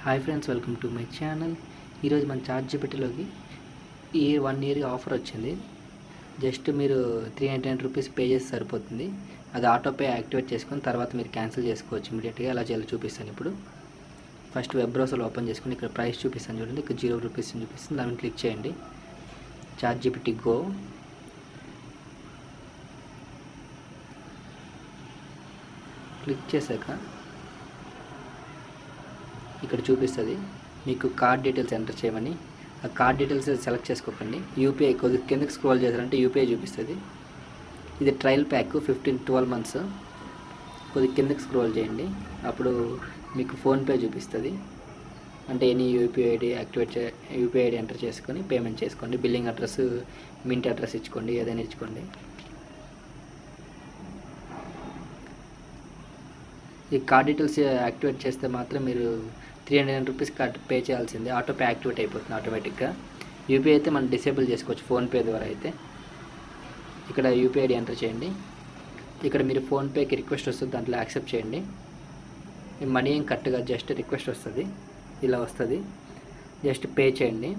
Hi friends, welcome to my channel. ఈరోజు మన చాట్‌జీపీటీలోకి ఈ 1 ఇయర్‌కి ఆఫర్ వచ్చింది. జస్ట్ మీరు ₹399 పే చేస్తే సరిపోతుంది. అది ఆటో పే యాక్టివేట్ చేసుకొని తర్వాత మీరు క్యాన్సిల్ చేసుకోవచ్చు ఇమీడియట్‌గా. ఎలా చేయాలో చూపిస్తాను ఇప్పుడు. ఫస్ట్ వెబ్ బ్రౌజర్లో ఓపెన్ చేసుకొని ఇక్కడ ప్రైస్ చూపిస్తాను చూడండి. ఇక్కడ ₹0 అని చూపిస్తుంది. దాన్ని క్లిక్ చేయండి. ChatGPT go. క్లిక్ చేశాక ఇక్కడ చూపిస్తుంది మీకు కార్డ్ డీటెయిల్స్ ఎంటర్ చేయమని. ఆ కార్డ్ డీటెయిల్స్ సెలెక్ట్ చేసుకోకండి. యూపీఐ కొద్దిగా కిందకి స్క్రోల్ చేశారంటే యూపీఐ చూపిస్తుంది. ఇది ట్రయల్ ప్యాక్ 12 months. కొద్దిగా కిందకి స్క్రోల్ చేయండి. అప్పుడు మీకు ఫోన్పే చూపిస్తుంది. అంటే any UPI ID UPI ID enter చేసుకొని పేమెంట్ చేసుకోండి. బిల్లింగ్ అడ్రస్, మింట్ అడ్రస్ ఇచ్చుకోండి, ఏదైనా ఇచ్చుకోండి. ఈ కార్డ్ డీటెయిల్స్ యాక్టివేట్ చేస్తే మాత్రం మీరు ₹309 కార్డ్ పే చేయాల్సిందే. ఆటో పే యాక్టివేట్ అయిపోతుంది ఆటోమేటిక్గా. యూపీఐ అయితే మనం డిసేబుల్ చేసుకోవచ్చు ఫోన్పే ద్వారా అయితే. ఇక్కడ యూపీఐ ఐడి ఎంటర్ చేయండి. ఇక్కడ మీరు ఫోన్పేకి రిక్వెస్ట్ వస్తుంది, దాంట్లో యాక్సెప్ట్ చేయండి. మనీ ఏం కరెక్ట్గా జస్ట్ రిక్వెస్ట్ వస్తుంది, ఇలా వస్తుంది. జస్ట్ పే చేయండి,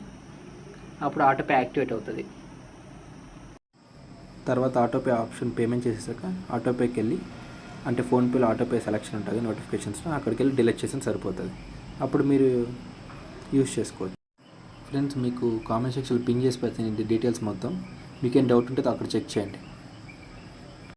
అప్పుడు ఆటో పే యాక్టివేట్ అవుతుంది. తర్వాత ఆటోపే ఆప్షన్ పేమెంట్ చేసేసాక ఆటోపేకి వెళ్ళి, అంటే ఫోన్పేలో ఆటోపే సెలెక్షన్ ఉంటుంది నోటిఫికేషన్స్లో, అక్కడికి వెళ్ళి డిలీట్ చేసిన సరిపోతుంది. అప్పుడు మీరు యూస్ చేసుకోవచ్చు. ఫ్రెండ్స్, మీకు కామెంట్ సెక్షన్లో పింగ్ చేసి పెడతాను డీటెయిల్స్ మొత్తం. మీకేం డౌట్ ఉంటే అక్కడ చెక్ చేయండి.